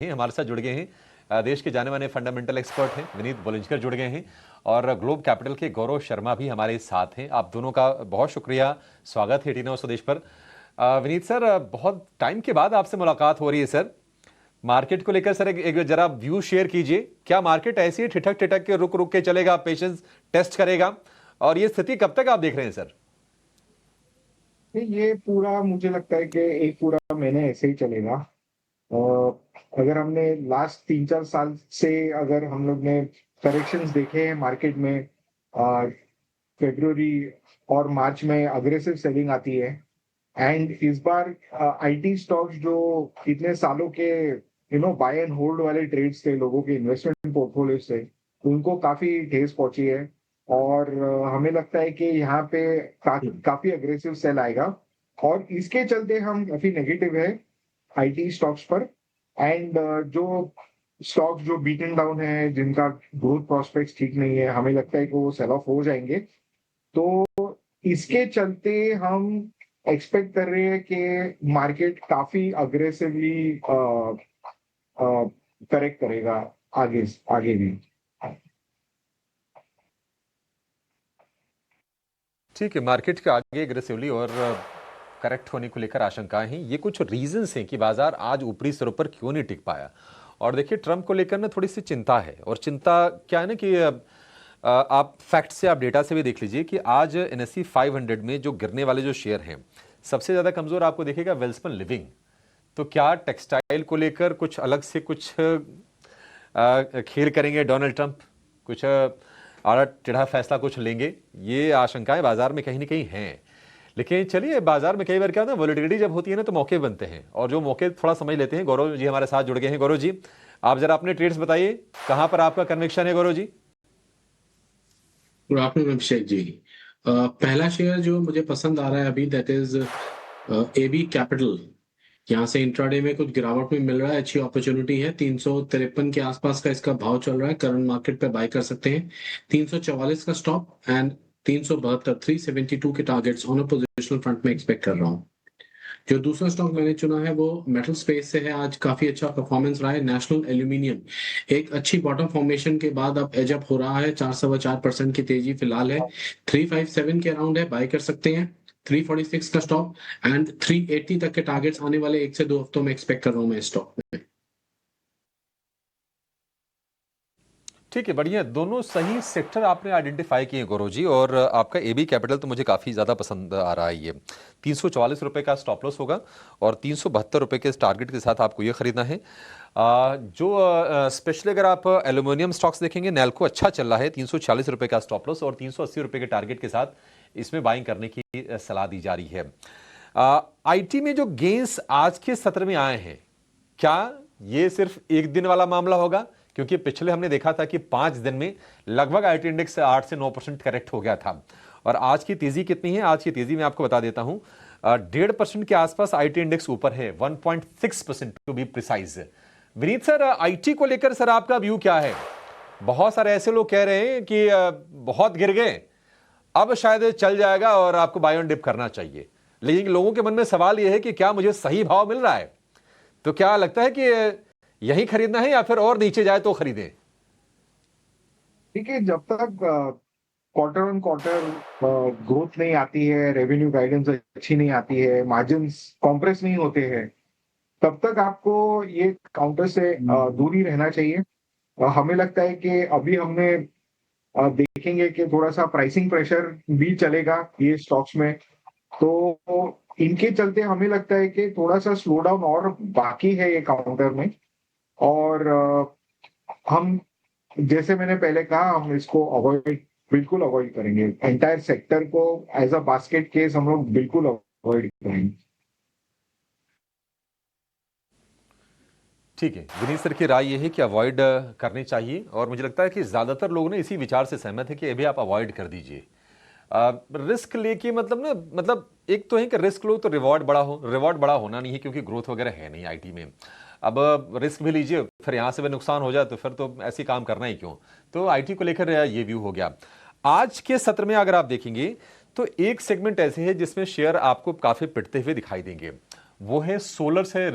हमारे साथ जुड़ गए हैं देश के जाने माने फंडामेंटल एक्सपर्ट हैं विनीत बोलिंजकर जुड़ गए हैं और ग्लोब कैपिटल के गौरव शर्मा भी हमारे साथ हैं। आप दोनों का बहुत शुक्रिया, स्वागत है टीनो स्वदेश पर। विनीत सर, बहुत टाइम के बाद आपसे मुलाकात हो रही है सर। मार्केट को लेकर सर एक जरा व्यू शेयर कीजिए। क्या मार्केट ऐसी ठिठक ठिठक के रुक रुक के चलेगा, पेशेंस टेस्ट करेगा, और ये स्थिति कब तक आप देख रहे हैं सर? ये पूरा मुझे लगता है कि एक पूरा महीने ऐसे ही चलेगा। अगर हमने लास्ट 3-4 साल से अगर हम लोग ने करेक्शंस देखे हैं मार्केट में, फरवरी और मार्च में अग्रेसिव सेलिंग आती है। एंड इस बार आईटी स्टॉक्स जो इतने सालों के बाय एंड होल्ड वाले ट्रेड्स थे, लोगों के इन्वेस्टमेंट पोर्टफोलियो से, उनको काफी ठेस पहुंची है। और हमें लगता है कि यहाँ पे काफी अग्रेसिव सेल आएगा और इसके चलते हम काफी नेगेटिव है आईटी स्टॉक्स पर। एंड जो स्टॉक्स जो बीटन डाउन है, जिनका ग्रोथ प्रोस्पेक्ट्स ठीक नहीं है, हमें लगता है कि वो सेल ऑफ हो जाएंगे। तो इसके चलते हम एक्सपेक्ट कर रहे हैं कि मार्केट काफी अग्रेसिवली करेक्ट करेगा आगे आगे भी। ठीक है, मार्केट के आगे अग्रेसिवली और करेक्ट होने को लेकर आशंकाएं हैं। ये कुछ रीजंस हैं कि बाजार आज ऊपरी स्तरों पर क्यों नहीं टिक पाया। और देखिए, ट्रंप को लेकर ना थोड़ी सी चिंता है। और चिंता क्या है ना कि आप फैक्ट से, आप डेटा से भी देख लीजिए कि आज NSE 500 में जो गिरने वाले जो शेयर हैं, सबसे ज्यादा कमजोर आपको देखेगा वेल्सपन लिविंग। तो क्या टेक्सटाइल को लेकर कुछ अलग से कुछ खेल करेंगे डोनाल्ड ट्रंप? कुछ आड़ा टेढ़ा फैसला कुछ लेंगे? ये आशंकाएं बाजार में कहीं ना कहीं हैं। लेकिन चलिए, बाजार में कई बार क्या होता है, वोलेटिलिटी जब होती है ना तो मौके बनते हैं, और जो मौके थोड़ा समझ लेते हैं। गौरव जी हमारे साथ जुड़ गए हैं। गौरव जी, आप जरा अपने ट्रेड्स बताइए, कहां पर आपका कन्विक्शन है गौरव जी? Good afternoon Abhishek ji. पहला शेयर जो मुझे पसंद आ रहा है अभी, दैट इज एबी कैपिटल। यहाँ से इंट्राडे में कुछ गिरावट में मिल रहा है, अच्छी अपॉर्चुनिटी है। 353 के आसपास का इसका भाव चल रहा है, करंट मार्केट पे बाय कर सकते हैं। 344 का स्टॉप एंड 372 372 के targets on a positional front में एक्सपेक्ट कर रहा हूँ। जो दूसरा स्टॉक मैंने चुना है वो मेटल स्पेस से है। आज काफी अच्छा परफॉर्मेंस रहा है। नेशनल एल्यूमिनियम एक अच्छी बॉटम फॉर्मेशन के बाद अब एज अप हो रहा है। 4.25% की तेजी फिलहाल है। 357 के अराउंड है, बाय कर सकते हैं। 346 का स्टॉप एंड 380 तक के टारगेट्स आने वाले 1 से 2 हफ्तों में एक्सपेक्ट कर रहा हूं मैं स्टॉक में। ठीक है, बढ़िया। दोनों सही सेक्टर आपने आइडेंटिफाई किए गौरव जी। और आपका एबी कैपिटल तो मुझे काफ़ी ज़्यादा पसंद आ रहा है। ये 344 रुपये का स्टॉप लॉस होगा और 372 रुपये के टारगेट के साथ आपको ये खरीदना है। जो स्पेशली अगर आप एल्यूमिनियम स्टॉक्स देखेंगे, नैल्को अच्छा चल रहा है। 346 रुपये का स्टॉप लॉस और 380 रुपये के टारगेट के साथ इसमें बाइंग करने की सलाह दी जा रही है। आईटी में जो गेंस आज के सत्र में आए हैं, क्या ये सिर्फ एक दिन वाला मामला होगा? क्योंकि पिछले हमने देखा था कि 5 दिन में लगभग आईटी इंडेक्स 8 से 9% करेक्ट हो गया था। और आज की तेजी कितनी है? आज की तेजी मैं आपको बता देता हूं, 1.5% के आसपास आईटी इंडेक्स ऊपर है, 1.6% to be precise. Vineet sir, IT को लेकर सर आपका व्यू क्या है? बहुत सारे ऐसे लोग कह रहे हैं कि बहुत गिर गए, अब शायद चल जाएगा और आपको बाय ऑन डिप करना चाहिए। लेकिन लोगों के मन में सवाल यह है कि क्या मुझे सही भाव मिल रहा है? तो क्या लगता है कि यही खरीदना है या फिर और नीचे जाए तो खरीदें? ठीक है, जब तक क्वार्टर ऑन क्वार्टर ग्रोथ नहीं आती है, रेवेन्यू गाइडेंस अच्छी नहीं आती है, मार्जिन्स कॉम्प्रेस नहीं होते हैं, तब तक आपको ये काउंटर से दूर ही रहना चाहिए। हमें लगता है कि अभी हमने देखेंगे कि थोड़ा सा प्राइसिंग प्रेशर भी चलेगा ये स्टॉक्स में। तो इनके चलते हमें लगता है कि थोड़ा सा स्लो डाउन और बाकी है ये काउंटर में। और हम, जैसे मैंने पहले कहा, हम इसको बिल्कुल अवॉइड करेंगे। एंटायर सेक्टर को एज अ बास्केट केस हम लोग बिल्कुल अवॉइड करेंगे। ठीक है, विनीत सर की राय यह है कि अवॉइड करनी चाहिए, और मुझे लगता है कि ज्यादातर लोग ने इसी विचार से सहमत है कि अभी आप अवॉइड कर दीजिए। रिस्क लेके मतलब एक तो है कि रिस्क लो तो रिवॉर्ड बड़ा होना नहीं है, क्योंकि ग्रोथ वगैरह है नहीं आईटी में। अब रिस्क भी लीजिए, फिर यहां से भी नुकसान हो जाए तो फिर तो ऐसे काम करना ही क्यों। तो आईटी को लेकर ये व्यू हो गया। आज के सत्र में अगर आप देखेंगे तो एक सेगमेंट ऐसे है जिसमें शेयर आपको काफी पिटते हुए दिखाई देंगे, वो है सोलर से